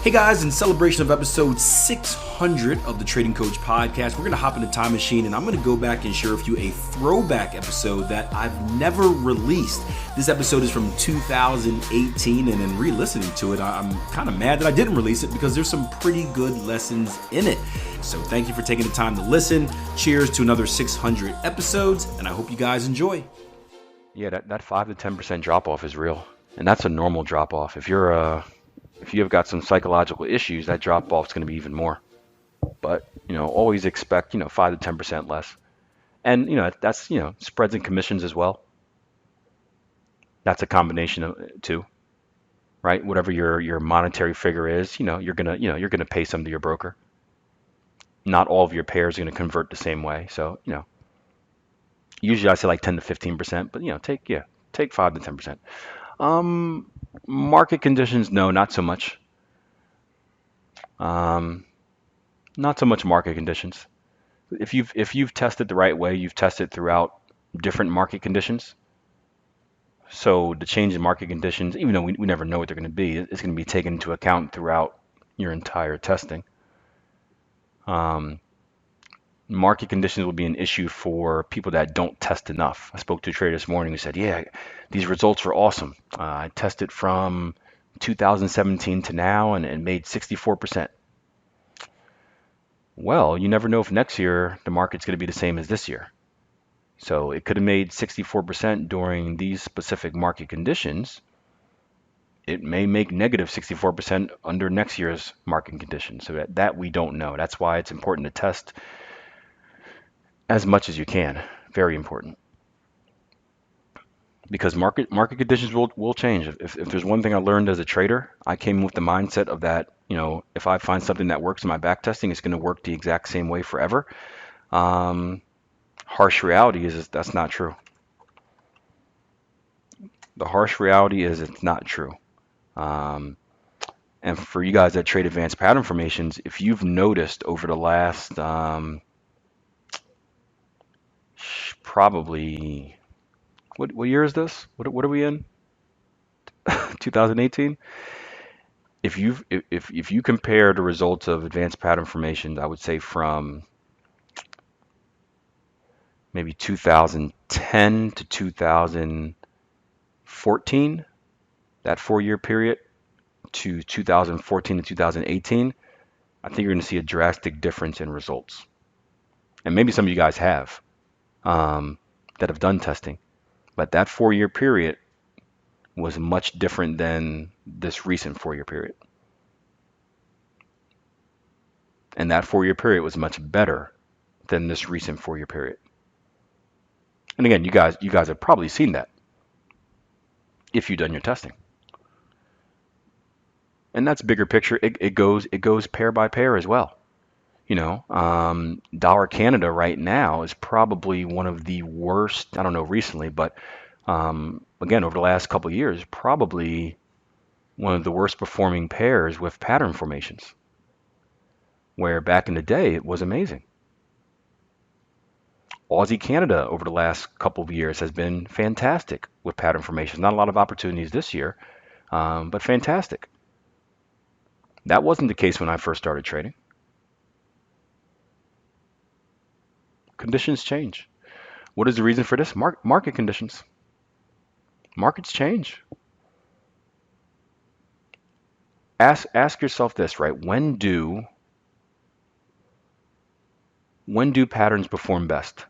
Hey guys, in celebration of episode 600 of the Trading Coach podcast, we're going to hop in the time machine and I'm going to go back and share with you a throwback episode that I've never released. This episode is from 2018, and in re-listening to it, I'm kind of mad that I didn't release it because there's some pretty good lessons in it. So thank you for taking the time to listen. Cheers to another 600 episodes, and I hope you guys enjoy. Yeah, that 5 to 10% drop off is real, and that's a normal drop off. If you have got some psychological issues, that drop off is going to be even more. But always expect 5 to 10% less, and that's spreads and commissions as well. That's a combination of two, right? Whatever your monetary figure is, you're gonna pay some to your broker. Not all of your pairs are going to convert the same way, so usually I say like 10 to 15%, but take 5 to 10%. Market conditions, no, not so much. Not so much market conditions. If you've tested the right way, you've tested throughout different market conditions. So the change in market conditions, even though we never know what they're going to be, it's going to be taken into account throughout your entire testing. Market conditions will be an issue for people that don't test enough. I spoke to a trader this morning who said, yeah, these results were awesome. I tested from 2017 to now and made 64%. Well, you never know if next year the market's going to be the same as this year. So it could have made 64% during these specific market conditions. It may make negative 64% under next year's market conditions. So that we don't know. That's why it's important to test as much as you can. Very important. Because market conditions will change. If there's one thing I learned as a trader, I came with the mindset of that, if I find something that works in my back testing, it's going to work the exact same way forever. Harsh reality is that's not true. The harsh reality is it's not true. And for you guys that trade advanced pattern formations, if you've noticed over the last probably what year is this? What are we in? 2018. If you compare the results of advanced pattern formations, I would say from maybe 2010 to 2014, that 4-year period, to 2014 to 2018, I think you're going to see a drastic difference in results. And maybe some of you guys have that have done testing, but that 4-year period was much different than this recent 4-year period. And that 4-year period was much better than this recent 4-year period. And again, you guys have probably seen that if you've done your testing. And that's bigger picture. It goes pair by pair as well. Dollar Canada right now is probably one of the worst. I don't know recently, but again, over the last couple of years, probably one of the worst performing pairs with pattern formations. Where back in the day, it was amazing. Aussie Canada over the last couple of years has been fantastic with pattern formations. Not a lot of opportunities this year, but fantastic. That wasn't the case when I first started trading. Conditions change. What is the reason for this? Market conditions. Markets change. Ask yourself this, right? When do patterns perform best?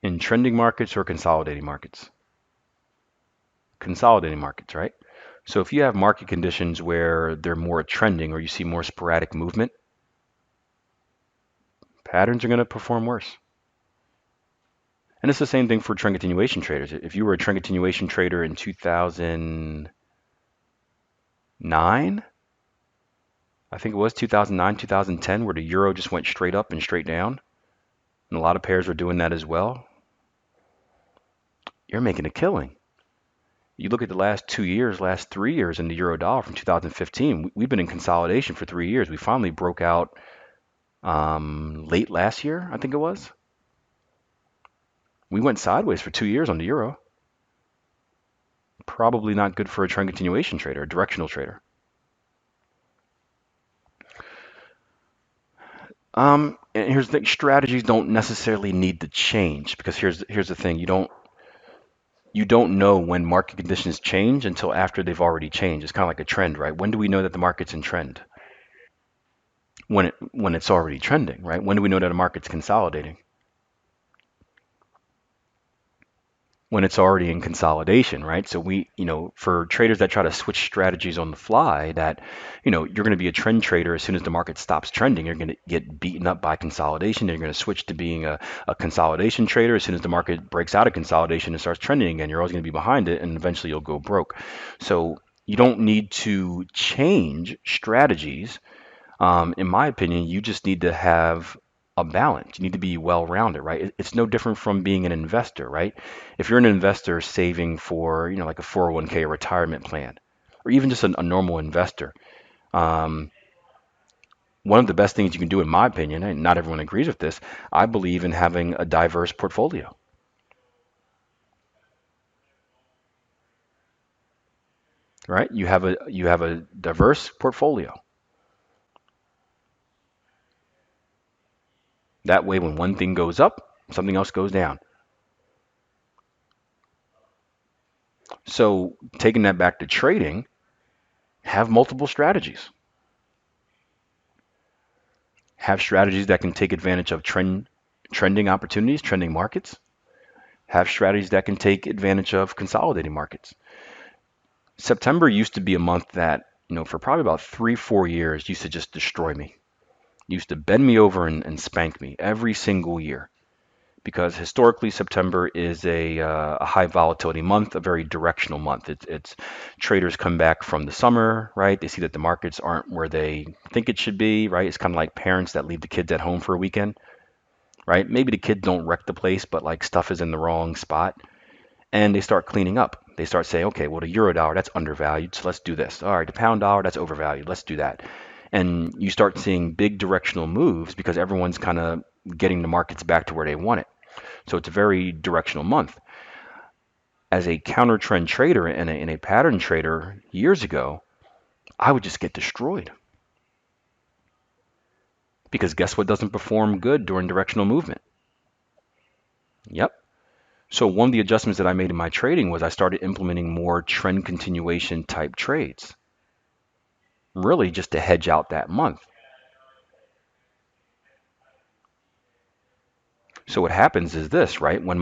In trending markets or consolidating markets? Consolidating markets, right? So if you have market conditions where they're more trending or you see more sporadic movement, patterns are going to perform worse. And it's the same thing for trend continuation traders. If you were a trend continuation trader in 2009, I think it was 2009, 2010, where the euro just went straight up and straight down, and a lot of pairs were doing that as well, you're making a killing. You look at the last 2 years, last 3 years in the euro dollar from 2015, we've been in consolidation for 3 years. We finally broke out late last year, I think it was. We went sideways for 2 years on the euro. Probably not good for a trend continuation trader, a directional trader. And here's the thing, strategies don't necessarily need to change because here's the thing, you don't know when market conditions change until after they've already changed. It's kind of like a trend, right? When do we know that the market's in trend? When it's already trending, right? When do we know that the market's consolidating? When it's already in consolidation, right? So for traders that try to switch strategies on the fly, that, you're going to be a trend trader as soon as the market stops trending, you're going to get beaten up by consolidation. You're going to switch to being a consolidation trader as soon as the market breaks out of consolidation and starts trending again. You're always going to be behind it, and eventually you'll go broke. So you don't need to change strategies. In my opinion, you just need to have a balance. You need to be well-rounded, right? It's no different from being an investor, right? If you're an investor saving for, like a 401k or retirement plan, or even just a normal investor, um, one of the best things you can do, in my opinion, and not everyone agrees with this, I believe in having a diverse portfolio, right? You have a diverse portfolio. That way, when one thing goes up, something else goes down. So taking that back to trading, have multiple strategies. Have strategies that can take advantage of trending opportunities, trending markets. Have strategies that can take advantage of consolidating markets. September used to be a month that, for probably about 3, 4 years, used to just destroy me. Used to bend me over and spank me every single year. Because historically, September is a high volatility month, a very directional month. It's traders come back from the summer, right? They see that the markets aren't where they think it should be, right? It's kind of like parents that leave the kids at home for a weekend, right? Maybe the kids don't wreck the place, but like stuff is in the wrong spot, and they start cleaning up. They start saying, okay, well, the euro dollar, that's undervalued, so let's do this. All right, the pound dollar, that's overvalued, let's do that. And you start seeing big directional moves because everyone's kind of getting the markets back to where they want it. So it's a very directional month. As a counter trend trader and a pattern trader years ago, I would just get destroyed. Because guess what doesn't perform good during directional movement? Yep. So one of the adjustments that I made in my trading was I started implementing more trend continuation type trades, really just to hedge out that month. So what happens is this, right? When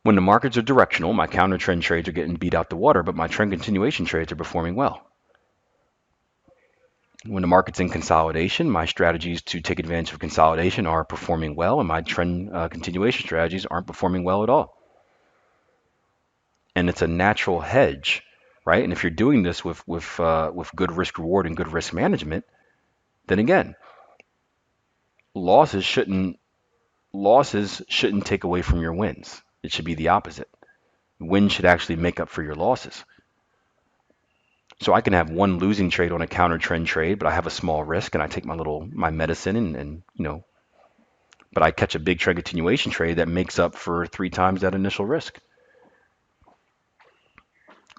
the markets are directional, my counter trend trades are getting beat out the water, but my trend continuation trades are performing well. When the market's in consolidation, my strategies to take advantage of consolidation are performing well, and my trend continuation strategies aren't performing well at all. And it's a natural hedge, right? And if you're doing this with good risk reward and good risk management, then again, losses shouldn't losses shouldn't take away from your wins. It should be the opposite. Wins should actually make up for your losses. So I can have one losing trade on a counter trend trade, but I have a small risk and I take my medicine and but I catch a big trend continuation trade that makes up for 3 times that initial risk.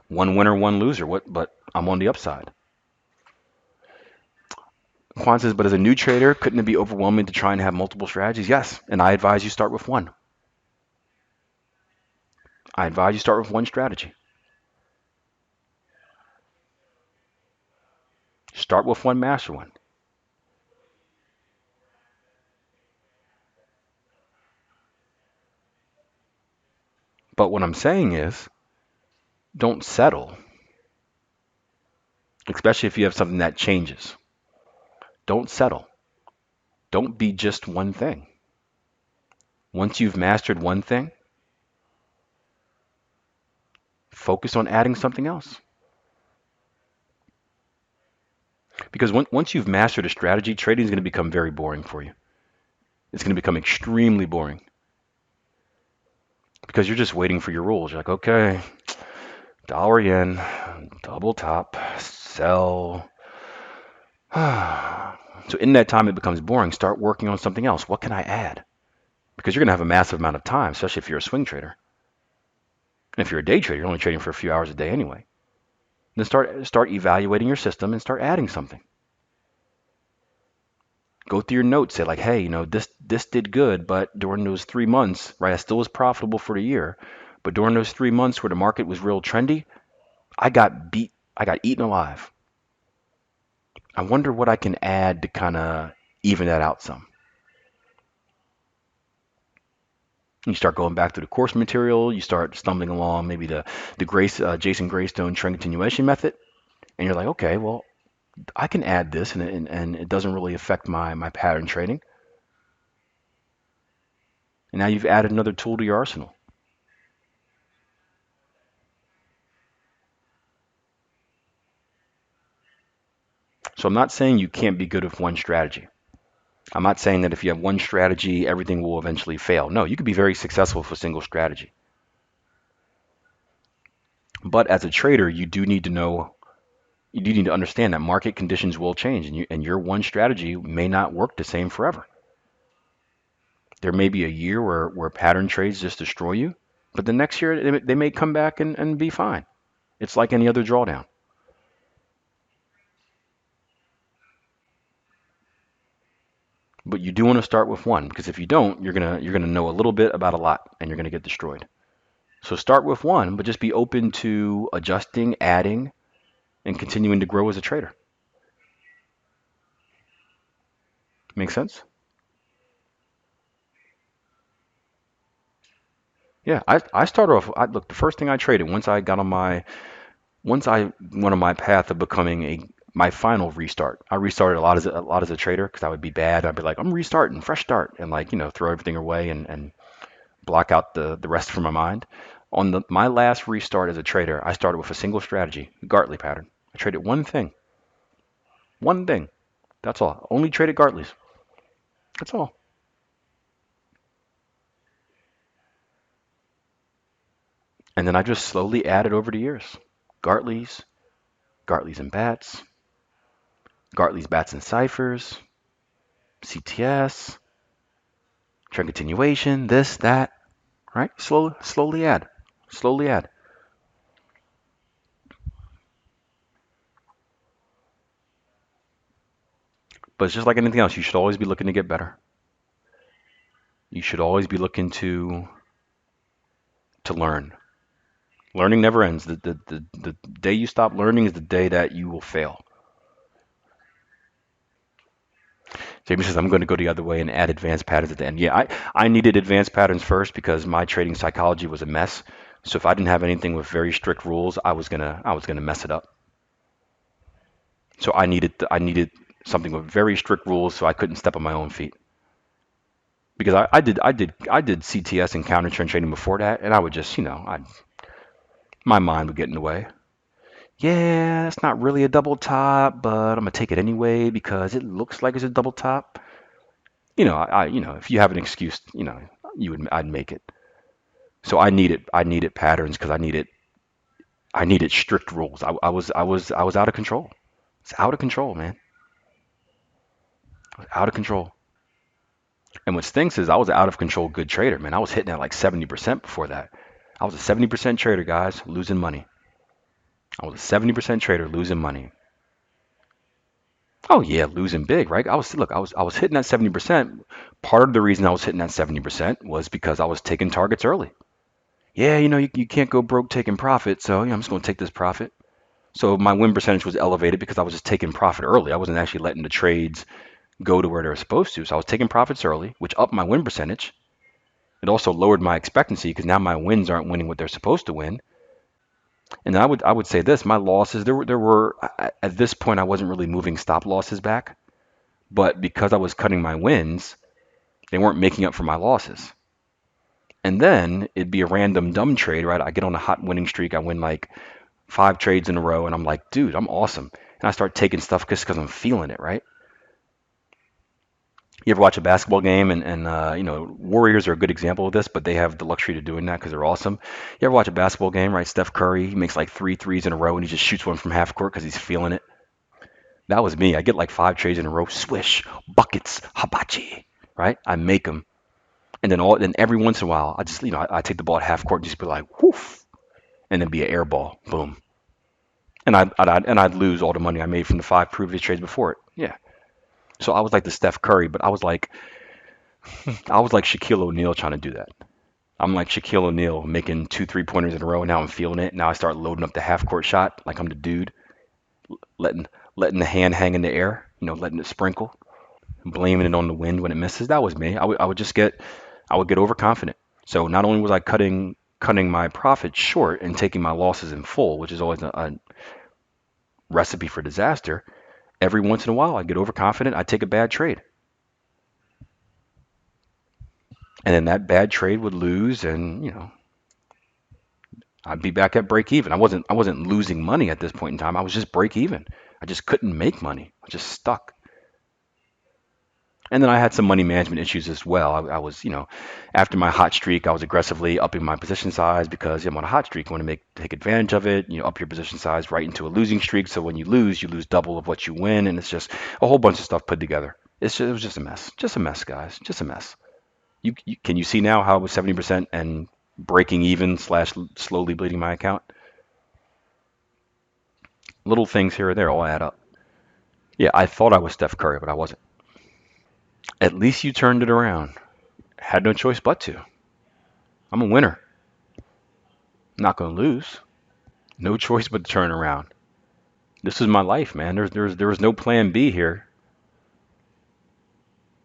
One winner, one loser. But I'm on the upside. Quan says, but as a new trader, couldn't it be overwhelming to try and have multiple strategies? Yes, and I advise you start with one. I advise you start with one strategy. Start with one, master one. But what I'm saying is, don't settle, especially if you have something that changes. Don't settle. Don't be just one thing. Once you've mastered one thing, focus on adding something else. Because once you've mastered a strategy, trading is going to become very boring for you. It's going to become extremely boring because you're just waiting for your rules. You're like, okay, dollar yen, double top, sell. So in that time, it becomes boring. Start working on something else. What can I add? Because you're going to have a massive amount of time, especially if you're a swing trader. And if you're a day trader, you're only trading for a few hours a day anyway. Then start evaluating your system and start adding something. Go through your notes, say like, hey, this did good, but during those 3 months, right, I still was profitable for the year, but during those 3 months where the market was real trendy, I got beat, I got eaten alive. I wonder what I can add to kind of even that out some. You start going back to the course material, you start stumbling along maybe the Jason Greystone trend continuation method, and you're like, okay, well, I can add this, and it doesn't really affect my pattern trading. And now you've added another tool to your arsenal. So I'm not saying you can't be good with one strategy. I'm not saying that if you have one strategy, everything will eventually fail. No, you could be very successful with a single strategy. But as a trader, you do need to understand that market conditions will change, and your one strategy may not work the same forever. There may be a year where pattern trades just destroy you, but the next year they may come back and be fine. It's like any other drawdown. But you do want to start with one, because if you don't, you're gonna know a little bit about a lot, and you're gonna get destroyed. So start with one, but just be open to adjusting, adding, and continuing to grow as a trader. Make sense? Yeah, I started off. Look, the first thing I traded once I went on my path of becoming my final restart. I restarted a lot as a trader because I would be bad. I'd be like, I'm restarting, fresh start, and like throw everything away and block out the rest from my mind. On my last restart as a trader, I started with a single strategy, Gartley pattern. I traded one thing. That's all. Only traded Gartleys. That's all. And then I just slowly added over the years. Gartleys, Gartleys and bats, Gartleys, bats and ciphers, CTS, trend continuation, this, that, right? Slowly add. Slowly add. But it's just like anything else. You should always be looking to get better. You should always be looking to learn. Learning never ends. The day you stop learning is the day that you will fail. Jamie says, I'm going to go the other way and add advanced patterns at the end. Yeah, I needed advanced patterns first because my trading psychology was a mess. So if I didn't have anything with very strict rules, I was gonna mess it up. So I needed something with very strict rules so I couldn't step on my own feet. Because I did CTS and counter trend trading before that, and I would just, my mind would get in the way. Yeah, it's not really a double top, but I'm gonna take it anyway because it looks like it's a double top. If you have an excuse, I'd make it. So I needed patterns because I needed strict rules. I was out of control. It's out of control, man. I was out of control. And what stinks is I was an out of control good trader, man. I was hitting at like 70% before that. I was a 70% trader, guys, losing money. I was a 70% trader losing money. Oh yeah, losing big, right? I was hitting that 70%. Part of the reason I was hitting that 70% was because I was taking targets early. Yeah, you can't go broke taking profit, so I'm just going to take this profit. So my win percentage was elevated because I was just taking profit early. I wasn't actually letting the trades go to where they were supposed to. So I was taking profits early, which upped my win percentage. It also lowered my expectancy because now my wins aren't winning what they're supposed to win. And I would say this, my losses, there were at this point I wasn't really moving stop losses back, but because I was cutting my wins, they weren't making up for my losses. And then it'd be a random dumb trade, right? I get on a hot winning streak, I win like 5 trades in a row, and I'm like, dude, I'm awesome. And I start taking stuff just because I'm feeling it, right? You ever watch a basketball game and Warriors are a good example of this, but they have the luxury to doing that because they're awesome. You ever watch a basketball game, right? Steph Curry, he makes like three threes in a row and he just shoots one from half court because he's feeling it. That was me. I get like 5 trades in a row, swish, buckets, hibachi, right? I make them. And then every once in a while, I just, I take the ball at half court and just be like, whoof. and then be an air ball, boom. And I'd lose all the money I made from the 5 previous trades before it. Yeah. So I was like the Steph Curry, but I was like Shaquille O'Neal trying to do that. I'm like Shaquille O'Neal making 2 3-pointers in a row. Now I'm feeling it. Now I start loading up the half court shot like I'm the dude, letting letting the hand hang in the air, letting it sprinkle, blaming it on the wind when it misses. That was me. I would get overconfident. So not only was I cutting my profits short and taking my losses in full, which is always a recipe for disaster. Every once in a while, I get overconfident. I take a bad trade, and then that bad trade would lose, and I'd be back at break even. I wasn't losing money at this point in time. I was just break even. I just couldn't make money. I was just stuck. And then I had some money management issues as well. I was, after my hot streak, I was aggressively upping my position size because I'm on a hot streak. You want to take advantage of it. Up your position size right into a losing streak. So when you lose double of what you win, and it's just a whole bunch of stuff put together. It was just a mess. Just a mess, guys. Just a mess. Can you see now how it was 70% and breaking even slash slowly bleeding my account? Little things here or there all add up. Yeah, I thought I was Steph Curry, but I wasn't. At least you turned it around. Had no choice but to. I'm a winner. Not going to lose. No choice but to turn around. This is my life, man. There was no plan B here.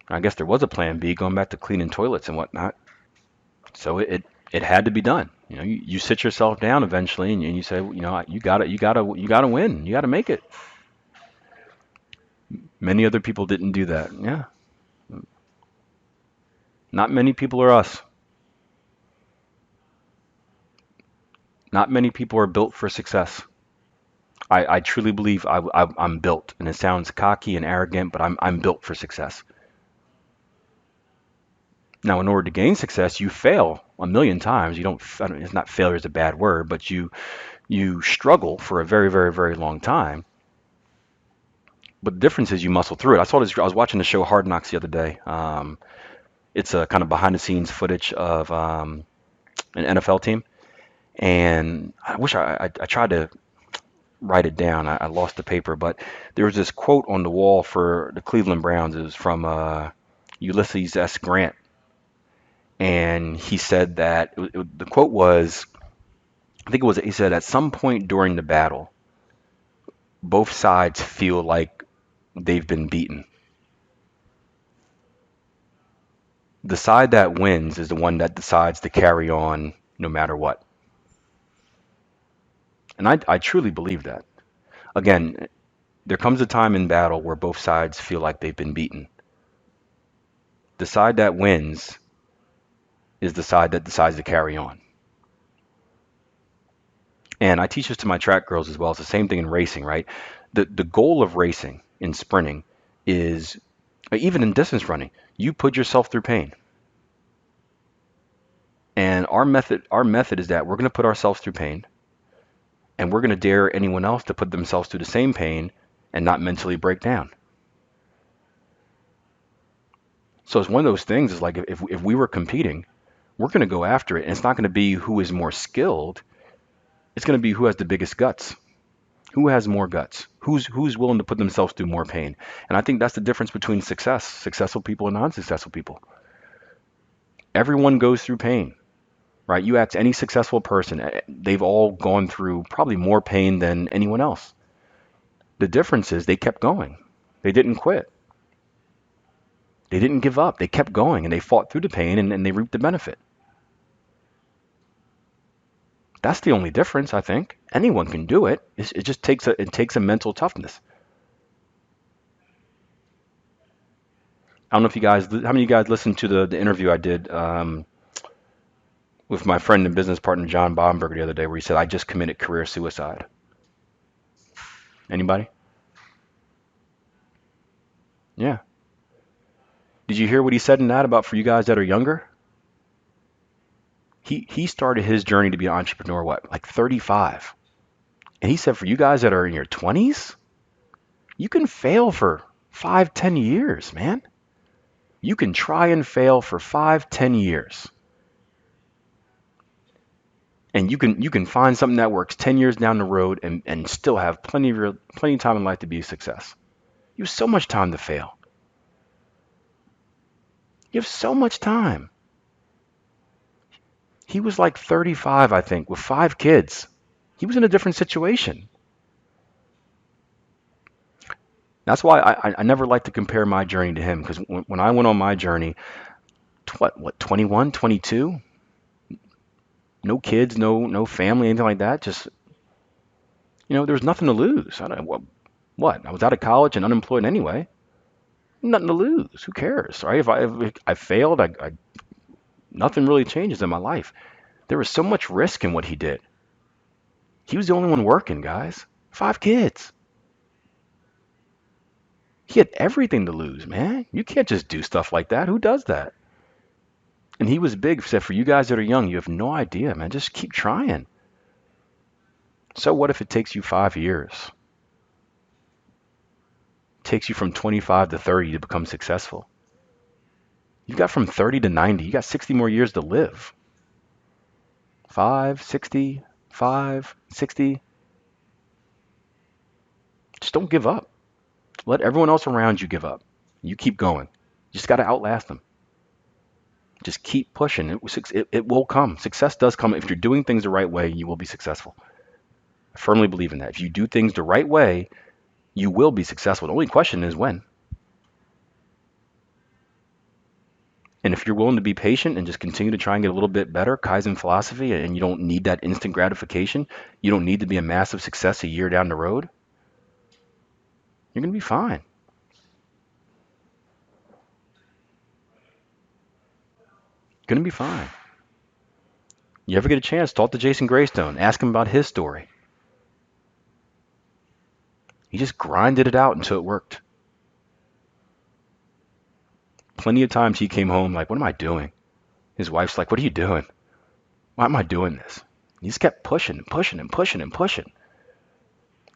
I guess there was a plan B going back to cleaning toilets and whatnot. So it had to be done. You sit yourself down eventually and you say, you gotta win. You gotta make it. Many other people didn't do that. Yeah. Not many people are us. Not many people are built for success. I truly believe I'm built, and it sounds cocky and arrogant, but I'm built for success. Now, in order to gain success, you fail a million times. It's not failure is a bad word, but you struggle for a very, very, very long time. But the difference is you muscle through it. I was watching the show Hard Knocks the other day. It's a kind of behind the scenes footage of an NFL team, and I wish I tried to write it down. I lost the paper, but there was this quote on the wall for the Cleveland Browns. It was from Ulysses S. Grant, and he said that the quote was, I think it was, he said, at some point during the battle, both sides feel like they've been beaten. The side that wins is the one that decides to carry on no matter what. And I truly believe that. Again, there comes a time in battle where both sides feel like they've been beaten. The side that wins is the side that decides to carry on. And I teach this to my track girls as well. It's the same thing in racing, right? The goal of racing in sprinting is, even in distance running, you put yourself through pain. And our method is that we're going to put ourselves through pain, and we're going to dare anyone else to put themselves through the same pain and not mentally break down. So it's one of those things, is like if we were competing, we're going to go after it, and it's not going to be who is more skilled. It's going to be who has the biggest guts. Who has more guts? Who's willing to put themselves through more pain? And I think that's the difference between successful people and non-successful people. Everyone goes through pain, right? You ask any successful person, they've all gone through probably more pain than anyone else. The difference is they kept going. They didn't quit. They didn't give up. They kept going, and they fought through the pain, and they reaped the benefit. That's the only difference, I think. Anyone can do it. It just takes a mental toughness. I don't know if how many of you guys listened to the interview I did with my friend and business partner John Bomberger the other day, where he said, I just committed career suicide. Anybody? Yeah. Did you hear what he said in that about for you guys that are younger? He started his journey to be an entrepreneur, what, like 35? And he said, for you guys that are in your 20s, you can fail for 5, 10 years, man. You can try and fail for 5, 10 years. And you can find something that works 10 years down the road and still have plenty of time in life to be a success. You have so much time to fail. You have so much time. He was like 35, I think, with 5 kids. He was in a different situation. That's why I never like to compare my journey to him, because when I went on my journey, what 21, 22, no kids, no family, anything like that. Just, there was nothing to lose. I don't know what. I was out of college and unemployed anyway. Nothing to lose. Who cares, right? If I failed, nothing really changes in my life. There was so much risk in what he did. He was the only one working, guys. 5 kids. He had everything to lose, man. You can't just do stuff like that. Who does that? And he was big. Said, for you guys that are young, you have no idea, man. Just keep trying. So what if it takes you 5 years? It takes you from 25 to 30 to become successful. You've got from 30 to 90. You got 60 more years to live. 5, 60, 5, 60. Just don't give up. Let everyone else around you give up. You keep going. You just got to outlast them. Just keep pushing. It will come. Success does come. If you're doing things the right way, you will be successful. I firmly believe in that. If you do things the right way, you will be successful. The only question is when. And if you're willing to be patient and just continue to try and get a little bit better, Kaizen philosophy, and you don't need that instant gratification, you don't need to be a massive success a year down the road, you're going to be fine. Going to be fine. You ever get a chance, talk to Jason Greystone, ask him about his story. He just grinded it out until it worked. Plenty of times he came home like, what am I doing? His wife's like, what are you doing? Why am I doing this? He just kept pushing and pushing and pushing and pushing.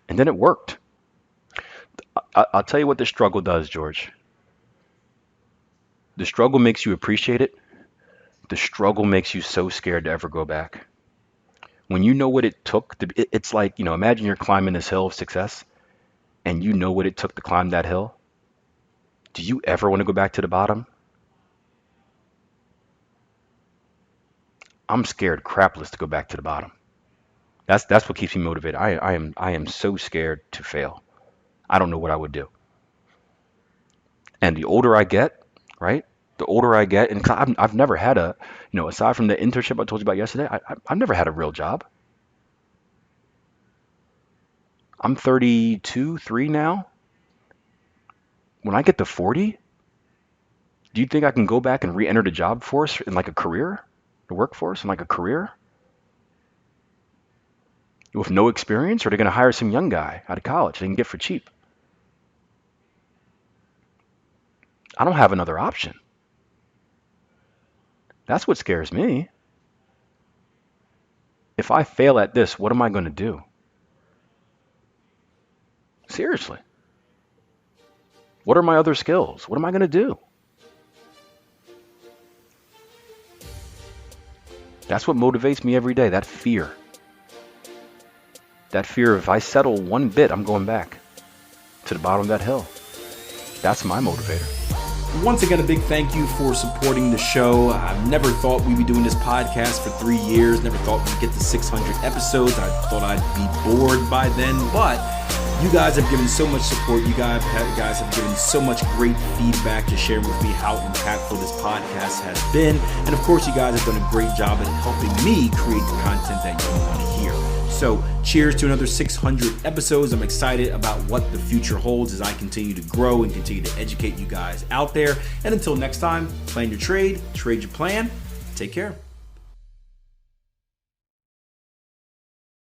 And then it worked. I'll tell you what the struggle does, George. The struggle makes you appreciate it. The struggle makes you so scared to ever go back. When you know what it took, it's like, imagine you're climbing this hill of success and you know what it took to climb that hill. Do you ever want to go back to the bottom? I'm scared crapless to go back to the bottom. That's what keeps me motivated. I am so scared to fail. I don't know what I would do. And the older I get, right? The older I get, and I've never had aside from the internship I told you about yesterday, I've never had a real job. I'm 32, 3 now. When I get to 40, do you think I can go back and re-enter the job force in like a career? The workforce in like a career? With no experience? Or are they going to hire some young guy out of college they can get for cheap? I don't have another option. That's what scares me. If I fail at this, what am I going to do? Seriously. What are my other skills? What am I going to do? That's what motivates me every day, that fear. That fear of if I settle one bit, I'm going back to the bottom of that hill. That's my motivator. Once again, a big thank you for supporting the show. I never thought we'd be doing this podcast for 3 years. Never thought we'd get to 600 episodes. I thought I'd be bored by then, but you guys have given so much support. You guys have given so much great feedback, just sharing with me how impactful this podcast has been. And of course, you guys have done a great job at helping me create the content that you want to hear. So cheers to another 600 episodes. I'm excited about what the future holds as I continue to grow and continue to educate you guys out there. And until next time, plan your trade your plan. Take care.